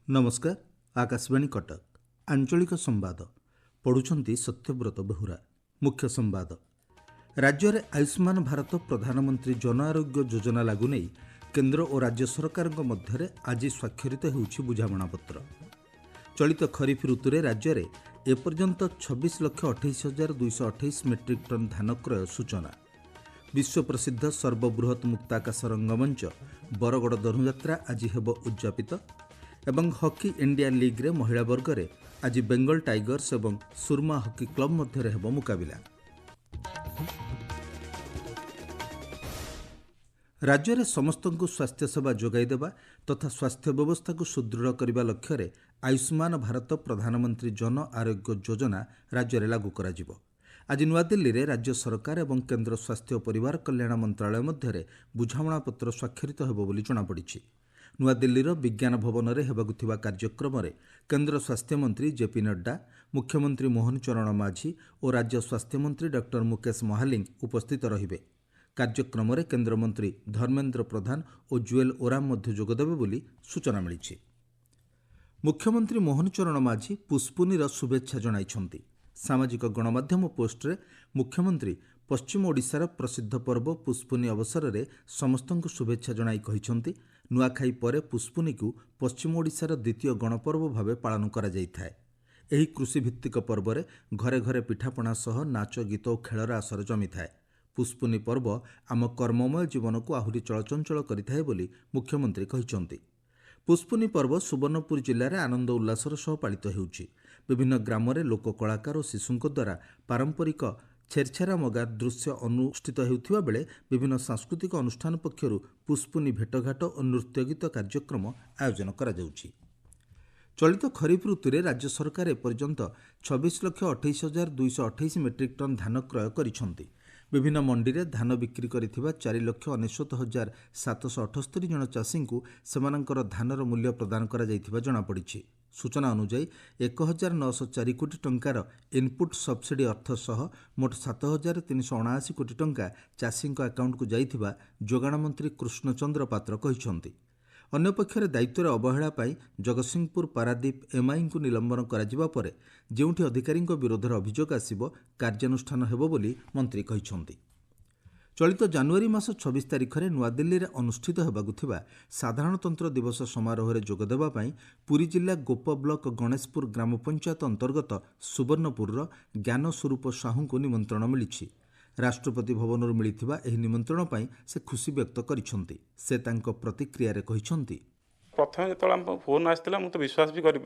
नमस्कार। आकाशवाणी कटक आंचलिक संवाद पढ़ुछंती सत्यव्रत बेहुरा। मुख्य संवाद। राज्य में आयुष्मान भारत प्रधानमंत्री जन आरोग्य योजना लागू नहीं केंद्र और राज्य सरकार मध्य आज स्वाक्षरित होउछि बुझामणापत्र। चलित खरीफ ऋतु में राज्य में एपर्यंत 26,28,228 मेट्रिक टन धान क्रय सूचना। विश्व प्रसिद्ध सर्वबृहत मुक्ताकाश रंगमंच बरगड़ धनुଯାत्रा आज हेब उद्यापित एवं हॉकी इंडिया लीग रे महिला वर्ग रे आज बेंगल टाइगर्स एवं सुरमा हॉकी क्लब मध्य हेब मुकाबिला। राज्य में समस्त स्वास्थ्य सेवा जोगाई देवा तथा स्वास्थ्य व्यवस्था को सुदृढ़ करने लक्ष्य रे आयुष्मान भारत प्रधानमंत्री जन आरोग्य योजना राज्य में लागू करा जिवो। आज नुआदिल्ली रे राज्य सरकार एवं केंद्र स्वास्थ्य और परिवार कल्याण मंत्रालय मध्य बुझामणा पत्र स्वाक्षरित हेबो बोली जଣାपड़िछि। नुआदिल्लीर विज्ञान भवन में हेबाकुथिबा कार्यक्रम में केंद्र स्वास्थ्य मंत्री जेपी नड्डा, मुख्यमंत्री मोहन चरण माझी और राज्य स्वास्थ्य मंत्री डॉक्टर मुकेश महालिंग उपस्थित रहिबे। कार्यक्रम में केंद्र मंत्री धर्मेंद्र प्रधान और जुएल ओराम मध्य जोगदेबे बोली सूचना मिली। मुख्यमंत्री मोहन चरण माझी पुष्पुनीर शुभेच्छा जणाइछंती। सामाजिक गणमाध्यम पोस्टरे मुख्यमंत्री पश्चिम ओडिशार प्रसिद्ध पर्व पुष्पुनी अवसर में समस्तଙ୍କୁ शुभेच्छा जणाई कहिछंती नुआखाई परे पुष्पुनी को पश्चिम ओडिशार द्वितीय गणपर्व भाव पालन करा जायथाय। एही कृषिभित्तिक पर्व में घरे घरे पिठापणा सह नाच गीत और खेलर आसर जमी थाए। पुष्पुनी पर्व आम कर्ममय जीवन को आहुरी चलचंचल करिथाए बोली मुख्यमंत्री कहिछंती। पुष्पुनी पर्व सुवर्णपुर जिले में आनंद उल्लासर सह पालित हेउछि। विभिन्न ग्राम में लोक कलाकार और शिशुंक द्वारा पारंपरिक छेरछेरा मगार दृश्य अनुष्ठित हेउथिबा बेले विभिन्न सांस्कृतिक अनुष्ठान पक्षरु पुष्पुनी भेटघाट और नृत्य गीत कार्यक्रम आयोजन करा जाउछि। चलित खरीफ ऋतु में राज्य सरकार एपर्यंत 26,28,228 मेट्रिक टन धान क्रय करिछंती। विभिन्न मंडी में धान बिक्री करिथिबा 4,99,778 जन चाषी को सेमानंकर धानर मूल्य प्रदान करा जायथिबा जଣାपड़िछि। सूचना अनुसार 1,904 कोटी टंकार इनपुट सब्सिडी अर्थ सह मोट 7,379 कोटी टंका चाषी अकाउंट को जाइथिबा जोगाण मंत्री कृष्णचंद्र पात्र कहिछंती। अन्य पक्षरे दायित्व अवहेला पाई जगतसिंहपुर पारादीप एमआई को निलंबन करा परे जेउठी अधिकारी विरोध में अभियोग आसिबो कार्यानुष्ठान हेबो बोली मंत्री कहिछंती। चलित जनवरी मास 26 तारिख में नुआदिल्ली में अनुष्ठित हेबाकुथिबा साधारणतंत्र दिवस समारोह में जोगदेबा पाई पुरी जिला गोप ब्लॉक गणेशपुर ग्राम पंचायत अंतर्गत सुवर्णपुर ज्ञान स्वरूप साहू को निमंत्रण मिली। राष्ट्रपति भवन मिलिथिबा एही निमंत्रण पाई से खुशी व्यक्त करिसंती। से तांको प्रतिक्रिया रे कहिसंती। प्रथम जो फोन आसाला मुझे विश्वास भी कर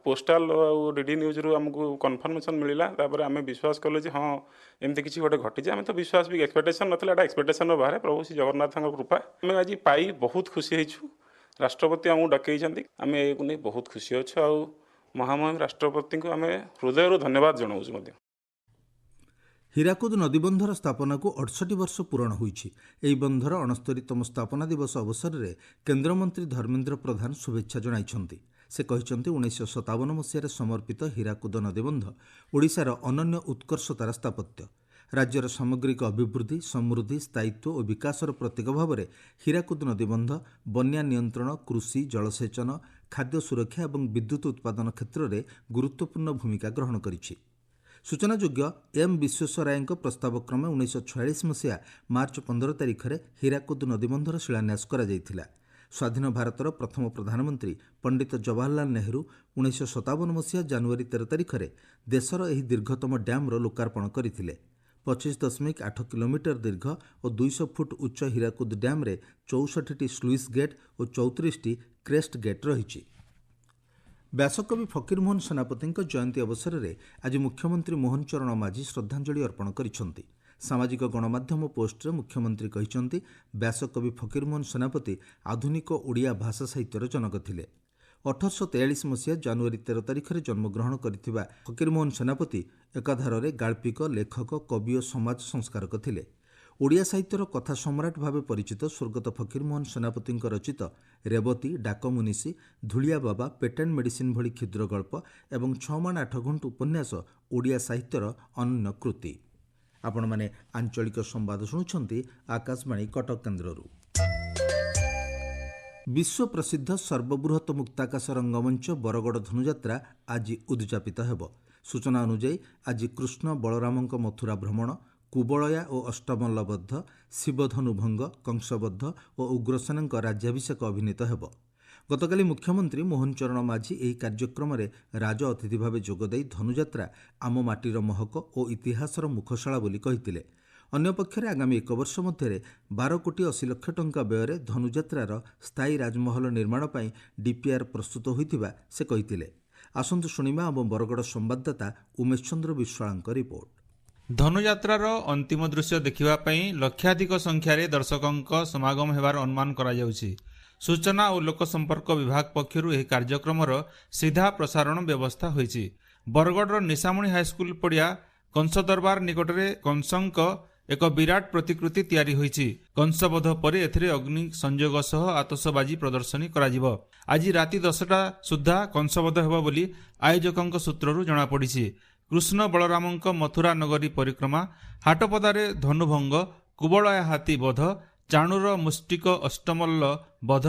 पोस्टाल और डीडी न्यूज रु आमको कन्फर्मेशन मिलला आम विश्वास कलु हाँ एमती किसी गोटे घटी आम तो विश्वास भी एक्सपेक्टेशन नाला एक्सपेक्टेशन बाहर प्रभु श्री जगन्नाथ कृपा आम आज पाई बहुत खुशी होइछु। राष्ट्रपति आमको डकई आम ये बहुत खुशी अच्छु आ महामहिम राष्ट्रपति को आम हृदय धन्यवाद जनाऊँ। हीराकुद नदीबंधर स्थापना को 68 वर्ष पूरण होइछि। एही बंधर 69तम स्थापना दिवस अवसर में केन्द्रमंत्री धर्मेंद्र प्रधान शुभेच्छा जणाइछंती। से कहिछंती 1957 मसीह समर्पित हीराकुद नदीबंध ओडिशार अनन्य उत्कर्षतार स्थापत्य। राज्यर सामग्रिक अभिवृद्धि समृद्धि स्थायित्व और विकासर प्रतीक भाव में हीराकुद नदीबंध बन्या नियंत्रण कृषि जलसेचन खाद्य सुरक्षा और विद्युत उत्पादन क्षेत्र में गुरुत्वपूर्ण भूमिका ग्रहण करिछि। सूचनायोग्य एम विश्वेश्वराय प्रस्ताव क्रमे 1946 मसीहा मार्च 15 तारिख में हीराकुद नदीबंधर शिलान्यास करा जायथिला। स्वाधीन भारतर प्रथम प्रधानमंत्री पंडित जवाहरलाल नेहरू 1957 मसीहा जनवरी 13 तारिख में देशर एही दीर्घतम डैम्र लोकार्पण करथिले। 25.8 किलोमीटर दीर्घ और 200 फुट उच्च हीराकुद डैम रे 64टी स्लुइस गेट और 34टी क्रेस्ट गेट रही। व्यासकवि फकीरमोहन सेनापति जयंती अवसर में आज मुख्यमंत्री मोहन चरण माझी श्रद्धांजलि अर्पण करिसेंती। सामाजिक गणमाध्यम पोस्टरे मुख्यमंत्री कहिसेंती व्यासकवि फकीरमोहन सेनापति आधुनिक ओडिया भाषा साहित्यर जनक थिले। 1843 मसीहा जनवरी 13 तारिख में जन्मग्रहण करथिबा फकीरमोहन सेनापति एकाधारे गाल्पिक लेखक कवि और समाज संस्कारक थिले। ओडिया साहित्यर कथा सम्राट भाव परिचित स्वर्गत फकीरमोहन सेनापति रचित रेवती डाकमुनिसी धूलिया बाबा पेटेंट मेडिसिन भली क्षुद्र गल्प एवं 6 मान 8 घंट उपन्यास ओडिया साहित्यर अनन्य कृति। आपण माने आंचलिक संवाद शुणुछंती आकाशवाणी कटक केन्द्ररू। विश्व प्रसिद्ध सर्वबृहत मुक्ताकाश रंगमंच बरगड़ धनुଯାत्रा आज उद्यापित हेब। सूचना अनुଯାयी आज कृष्ण बलरामଙ୍କ मथुरा भ्रमण, कुबलया और अष्टमल्लबद्ध, शिवधनुभंग, कंसबद्ध और उग्रसेनଙ୍କ राज्याभिषेक अभिनीत हेब। गतकाली मुख्यमंत्री मोहन चरण माझी ଏହି କାର୍ଯ୍ୟକ୍ରମରେ ରାଜ ଅତିଥି ଭାବେ ଯୋଗଦେଇ ଧନୁଯାତ୍ରା ଆମ ମାଟିର ମହକ ଓ ଇତିହାସର ମୁଖଶାଳା ବୋଲି କହିଥିଲେ। ଅନ୍ୟପକ୍ଷରେ ଆଗାମୀ 1 ବର୍ଷ ମଧ୍ୟରେ 12 କୋଟି 80 ଲକ୍ଷ ଟଙ୍କା ବ୍ୟୟରେ ଧନୁଯାତ୍ରାର ସ୍ଥାୟୀ ରାଜମହଲ ନିର୍ମାଣ ପାଇଁ ଡିପିଆର୍ ପ୍ରସ୍ତୁତ ହୋଇଥିବା ସେ କହିଥିଲେ। ଆସନ୍ତୁ ଶୁଣିବା ଆମ ବରଗଡ଼ ସମ୍ବାଦଦାତା ଉମେଶ ଚନ୍ଦ୍ର ବିଶ୍ୱାଳଙ୍କ ରିପୋର୍ଟ। ଧନୁଯାତ୍ରାର ଅନ୍ତିମ ଦୃଶ୍ୟ ଦେଖିବା ପାଇଁ ଲକ୍ଷାଧିକ ସଂଖ୍ୟାରେ ଦର୍ଶକଙ୍କ ସମାଗମ ହେବାର ଅନୁମାନ କରାଯାଉଛି। ସୂଚନା ଓ ଲୋକସମ୍ପର୍କ ବିଭାଗ ପକ୍ଷରୁ ଏହି କାର୍ଯ୍ୟକ୍ରମର ସିଧା ପ୍ରସାରଣ ବ୍ୟବସ୍ଥା ହୋଇଛି। ବରଗଡ଼ର ନିଶାମଣି ହାଇସ୍କୁଲ ପଡ଼ିଆ କଂସ ଦରବାର ନିକଟରେ କଂସଙ୍କ ଏକ ବିରାଟ ପ୍ରତିକୃତି ତିଆରି ହୋଇଛି। କଂସବଧ ପରେ ଏଥିରେ ଅଗ୍ନି ସଂଯୋଗ ସହ ଆତସବାଜି ପ୍ରଦର୍ଶନୀ କରାଯିବ। ଆଜି ରାତି 10ଟା ସୁଦ୍ଧା କଂସବଧ ହେବ ବୋଲି ଆୟୋଜକଙ୍କ ସୂତ୍ରରୁ ଜଣାପଡ଼ିଛି। କୃଷ୍ଣ ବଳରାମଙ୍କ ମଥୁରା ନଗରୀ ପରିକ୍ରମା, ହାଟପଦାରେ ଧନୁଭଙ୍ଗ, କୁବଳୟା ହାତୀ ବଧ, ଚାଣୁର ମୁଷ୍ଟିକ ଅଷ୍ଟମଲ୍ଲ ବଧ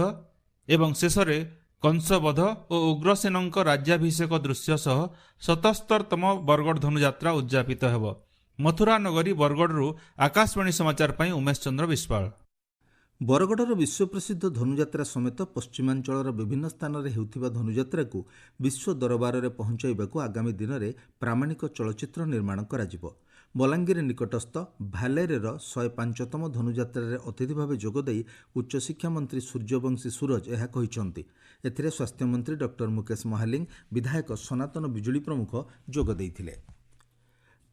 ଏବଂ ଶେଷରେ କଂସବଧ ଓ ଉଗ୍ରସେନଙ୍କ ରାଜ୍ୟାଭିଷେକ ଦୃଶ୍ୟ ସହ 77ତମ ବରଗଡ଼ ଧନୁଯାତ୍ରା ଉଦ୍ଯାପିତ ହେବ। ମଥୁରା ନଗରୀ ବରଗଡ଼ରୁ ଆକାଶବାଣୀ ସମାଚାର ପାଇଁ ଉମେଶ ଚନ୍ଦ୍ର ବିଶ୍ୱାଳ। ବରଗଡ଼ର ବିଶ୍ୱପ୍ରସିଦ୍ଧ ଧନୁଯାତ୍ରା ସମେତ ପଶ୍ଚିମାଞ୍ଚଳର ବିଭିନ୍ନ ସ୍ଥାନରେ ହେଉଥିବା ଧନୁଯାତ୍ରାକୁ ବିଶ୍ୱ ଦରବାରରେ ପହଞ୍ଚାଇବାକୁ ଆଗାମୀ ଦିନରେ ପ୍ରାମାଣିକ ଚଳଚ୍ଚିତ୍ର ନିର୍ମାଣ କରାଯିବ। ବଲାଙ୍ଗୀର ନିକଟସ୍ଥ ଭାଲେରେର 105ତମ ଧନୁଯାତ୍ରାରେ ଅତିଥି ଭାବେ ଯୋଗଦେଇ ଉଚ୍ଚଶିକ୍ଷା ମନ୍ତ୍ରୀ ସୂର୍ଯ୍ୟବଂଶୀ ସୁରଜ ଏହା କହିଛନ୍ତି। ଏଥିରେ ସ୍ୱାସ୍ଥ୍ୟମନ୍ତ୍ରୀ ଡକ୍ଟର ମୁକେଶ ମହାଲିଙ୍ଗ, ବିଧାୟକ ସନାତନ ବିଜୁଳି ପ୍ରମୁଖ ଯୋଗ ଦେଇଥିଲେ।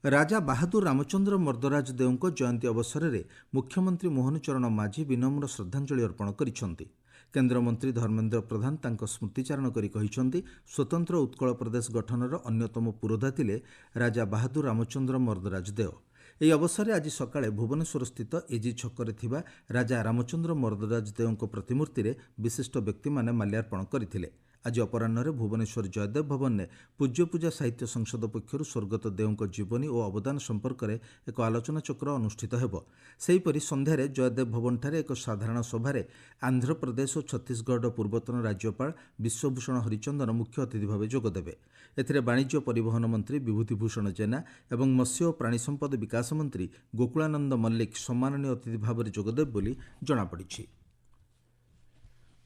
ରାଜା ବାହାଦୁର ରାମଚନ୍ଦ୍ର ମର୍ଦ୍ଦରାଜ ଦେଓଙ୍କ ଜୟନ୍ତୀ ଅବସରରେ ମୁଖ୍ୟମନ୍ତ୍ରୀ ମୋହନ ଚରଣ ମାଝୀ ବିନମ୍ର ଶ୍ରଦ୍ଧାଞ୍ଜଳି ଅର୍ପଣ କରିଛନ୍ତି। କେନ୍ଦ୍ରମନ୍ତ୍ରୀ ଧର୍ମେନ୍ଦ୍ର ପ୍ରଧାନ ତାଙ୍କ ସ୍ମୃତିଚାରଣ କରି କହିଛନ୍ତି, ସ୍ୱତନ୍ତ୍ର ଉତ୍କଳ ପ୍ରଦେଶ ଗଠନର ଅନ୍ୟତମ ପୁରୋଧା ଥିଲେ ରାଜା ବାହାଦୁର ରାମଚନ୍ଦ୍ର ମର୍ଦ୍ଦରାଜ ଦେଓ। ଏହି ଅବସରରେ ଆଜି ସକାଳେ ଭୁବନେଶ୍ୱରସ୍ଥିତ ଏଜି ଛକରେ ଥିବା ରାଜା ରାମଚନ୍ଦ୍ର ମର୍ଦ୍ଦରାଜ ଦେଓଙ୍କ ପ୍ରତିମୂର୍ତ୍ତିରେ ବିଶିଷ୍ଟ ବ୍ୟକ୍ତିମାନେ ମାଲ୍ୟାର୍ପଣ କରିଥିଲେ। ଆଜି ଅପରାହ୍ନରେ ଭୁବନେଶ୍ୱର ଜୟଦେବ ଭବନରେ ପୂଜ୍ୟପୂଜା ସାହିତ୍ୟ ସଂସଦ ପକ୍ଷରୁ ସ୍ୱର୍ଗତ ଦେଓଙ୍କ ଜୀବନୀ ଓ ଅବଦାନ ସମ୍ପର୍କରେ ଏକ ଆଲୋଚନାଚକ୍ର ଅନୁଷ୍ଠିତ ହେବ। ସେହିପରି ସନ୍ଧ୍ୟାରେ ଜୟଦେବ ଭବନଠାରେ ଏକ ସାଧାରଣ ସଭାରେ ଆନ୍ଧ୍ରପ୍ରଦେଶ ଓ ଛତିଶଗଡ଼ର ପୂର୍ବତନ ରାଜ୍ୟପାଳ ବିଶ୍ୱଭୂଷଣ ହରିଚନ୍ଦନ ମୁଖ୍ୟ ଅତିଥି ଭାବେ ଯୋଗଦେବେ। ଏଥିରେ ବାଣିଜ୍ୟ ପରିବହନ ମନ୍ତ୍ରୀ ବିଭୂତିଭୂଷଣ ଜେନା ଏବଂ ମତ୍ସ୍ୟ ଓ ପ୍ରାଣୀ ସମ୍ପଦ ବିକାଶ ମନ୍ତ୍ରୀ ଗୋକୁଳାନନ୍ଦ ମଲ୍ଲିକ ସମ୍ମାନନୀୟ ଅତିଥି ଭାବରେ ଯୋଗଦେବେ ବୋଲି ଜଣାପଡ଼ିଛି।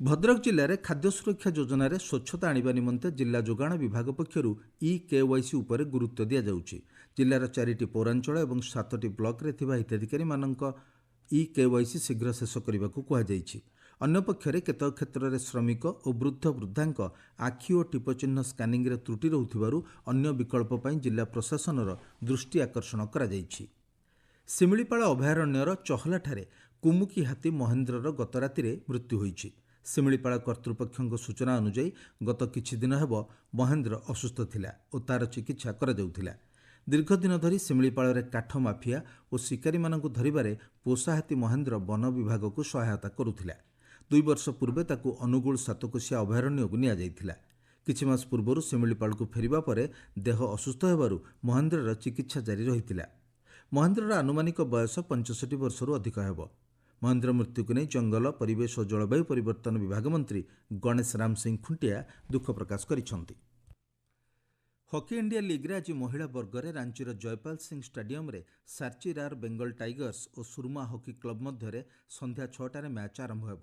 ଭଦ୍ରକ ଜିଲ୍ଲାରେ ଖାଦ୍ୟ ସୁରକ୍ଷା ଯୋଜନାରେ ସ୍ୱଚ୍ଛତା ଆଣିବା ନିମନ୍ତେ ଜିଲ୍ଲା ଯୋଗାଣ ବିଭାଗ ପକ୍ଷରୁ ଇକେୱାଇସି ଉପରେ ଗୁରୁତ୍ୱ ଦିଆଯାଉଛି। ଜିଲ୍ଲାର 4ଟି ପୌରାଞ୍ଚଳ ଏବଂ 7ଟି ବ୍ଲକରେ ଥିବା ହିତାଧିକାରୀମାନଙ୍କ ଇକେୱାଇସି ଶୀଘ୍ର ଶେଷ କରିବାକୁ କୁହାଯାଇଛି। ଅନ୍ୟପକ୍ଷରେ କେତେକ କ୍ଷେତ୍ରରେ ଶ୍ରମିକ ଓ ବୃଦ୍ଧ ବୃଦ୍ଧାଙ୍କ ଆଖି ଓ ଟିପ ଚିହ୍ନ ସ୍କାନିଂରେ ତ୍ରୁଟି ରହୁଥିବାରୁ ଅନ୍ୟ ବିକଳ୍ପ ପାଇଁ ଜିଲ୍ଲା ପ୍ରଶାସନର ଦୃଷ୍ଟି ଆକର୍ଷଣ କରାଯାଇଛି। ଶିମିଳିପାଳ ଅଭୟାରଣ୍ୟର ଚହଲାଠାରେ କୁମୁକି ହାତୀ ମହେନ୍ଦ୍ରର ଗତ ରାତିରେ ମୃତ୍ୟୁ ହୋଇଛି। ଶିମିଳିପାଳ କର୍ତ୍ତୃପକ୍ଷଙ୍କ ସୂଚନା ଅନୁଯାୟୀ ଗତ କିଛି ଦିନ ହେବ ମହେନ୍ଦ୍ର ଅସୁସ୍ଥ ଥିଲା ଓ ତାର ଚିକିତ୍ସା କରାଯାଉଥିଲା। ଦୀର୍ଘଦିନ ଧରି ଶିମିଳିପାଳରେ କାଠ ମାଫିଆ ଓ ଶିକାରୀମାନଙ୍କୁ ଧରିବାରେ ପୋଷା ହାତୀ ମହେନ୍ଦ୍ର ବନ ବିଭାଗକୁ ସହାୟତା କରୁଥିଲା। 2 ବର୍ଷ ପୂର୍ବେ ତାକୁ ଅନୁଗୁଳ ସାତକୋଶିଆ ଅଭୟାରଣ୍ୟକୁ ନିଆଯାଇଥିଲା। କିଛି ମାସ ପୂର୍ବରୁ ଶିମିଳିପାଳକୁ ଫେରିବା ପରେ ଦେହ ଅସୁସ୍ଥ ହେବାରୁ ମହେନ୍ଦ୍ରର ଚିକିତ୍ସା ଜାରି ରହିଥିଲା। ମହେନ୍ଦ୍ରର ଆନୁମାନିକ ବୟସ 65 ବର୍ଷରୁ ଅଧିକ ହେବ। ମହେନ୍ଦ୍ର ମୃତ୍ୟୁକୁ ନେଇ ଜଙ୍ଗଲ, ପରିବେଶ ଓ ଜଳବାୟୁ ପରିବର୍ତ୍ତନ ବିଭାଗ ମନ୍ତ୍ରୀ ଗଣେଶ ରାମ ସିଂ ଖୁଣ୍ଟିଆ ଦୁଃଖ ପ୍ରକାଶ କରିଛନ୍ତି। ହକି ଇଣ୍ଡିଆ ଲିଗ୍ରେ ଆଜି ମହିଳା ବର୍ଗରେ ରାଞ୍ଚିର ଜୟପାଲ ସିଂ ଷ୍ଟାଡିୟମରେ ସାର୍ଚିରାର ବେଙ୍ଗଲ ଟାଇଗର୍ସ ଓ ସୁରମା ହକି କ୍ଲବ ମଧ୍ୟରେ ସନ୍ଧ୍ୟା 6ଟାରେ ମ୍ୟାଚ୍ ଆରମ୍ଭ ହେବ।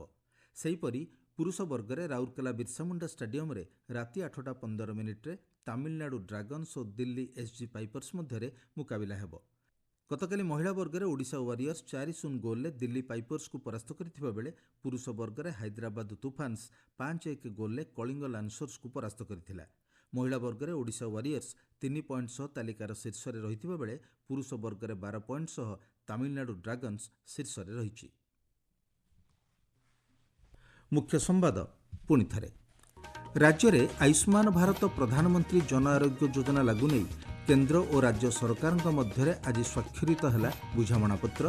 ସେହିପରି ପୁରୁଷ ବର୍ଗରେ ରାଉରକେଲା ବିର୍ସାମୁଣ୍ଡା ଷ୍ଟାଡିୟମରେ ରାତି 8:15 ତାମିଲନାଡୁ ଡ୍ରାଗନ୍ସ ଓ ଦିଲ୍ଲୀ ଏସ୍ଜି ପାଇପର୍ସ ମଧ୍ୟରେ ମୁକାବିଲା ହେବ। ଗତକାଲି ମହିଳା ବର୍ଗରେ ଓଡ଼ିଶା ୱାରିୟର୍ସ 4-0 ଗୋଲରେ ଦିଲ୍ଲୀ ପାଇପର୍ସକୁ ପରାସ୍ତ କରିଥିବା ବେଳେ ପୁରୁଷ ବର୍ଗରେ ହାଇଦ୍ରାବାଦ ତୁଫାନ୍ସ 5-1 ଗୋଲରେ କଳିଙ୍ଗ ଲାନ୍ସର୍ସକୁ ପରାସ୍ତ କରିଥିଲା। ମହିଳା ବର୍ଗରେ ଓଡ଼ିଶା ୱାରିୟର୍ସ 3 ପଏଣ୍ଟ ସହ ତାଲିକାର ଶୀର୍ଷରେ ରହିଥିବା ବେଳେ ପୁରୁଷ ବର୍ଗରେ 12 ପଏଣ୍ଟ ସହ ତାମିଲନାଡୁ ଡ୍ରାଗନ୍ସ ଶୀର୍ଷରେ ରହିଛି। ମୁଖ୍ୟ ସମ୍ବାଦ ପୁଣି ଥରେ। ରାଜ୍ୟରେ ଆୟୁଷ୍ମାନ ଭାରତ ପ୍ରଧାନମନ୍ତ୍ରୀ ଜନ ଆରୋଗ୍ୟ ଯୋଜନା ଲାଗୁ ନେଇ କେନ୍ଦ୍ର ଓ ରାଜ୍ୟ ସରକାରଙ୍କ ମଧ୍ୟରେ ଆଜି ସ୍ୱାକ୍ଷରିତ ହେଲା ବୁଝାମଣାପତ୍ର।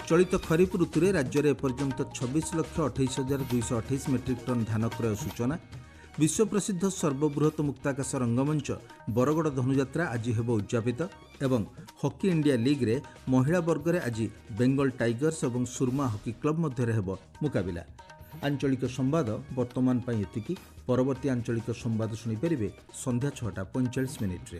ଚଳିତ ଖରିଫ ଋତୁରେ ରାଜ୍ୟରେ ଏପର୍ଯ୍ୟନ୍ତ 26,28,228 ମେଟ୍ରିକ୍ ଟନ୍ ଧାନ କ୍ରୟ ସୂଚନା। ବିଶ୍ୱପ୍ରସିଦ୍ଧ ସର୍ବବୃହତ ମୁକ୍ତାକାଶ ରଙ୍ଗମଞ୍ଚ ବରଗଡ଼ ଧନୁଯାତ୍ରା ଆଜି ହେବ ଉଦ୍ଯାପିତ ଏବଂ ହକି ଇଣ୍ଡିଆ ଲିଗ୍ରେ ମହିଳା ବର୍ଗରେ ଆଜି ବେଙ୍ଗଲ ଟାଇଗର୍ସ ଏବଂ ସୁରମା ହକି କ୍ଲବ ମଧ୍ୟରେ ହେବ ମୁକାବିଲା। ଆଞ୍ଚଳିକ ସମ୍ବାଦ ବର୍ତ୍ତମାନ ପାଇଁ ଏତିକି। ପରବର୍ତ୍ତୀ ଆଞ୍ଚଳିକ ସମ୍ବାଦ ଶୁଣିପାରିବେ ସନ୍ଧ୍ୟା 6:45 ମିନିଟ୍ରେ।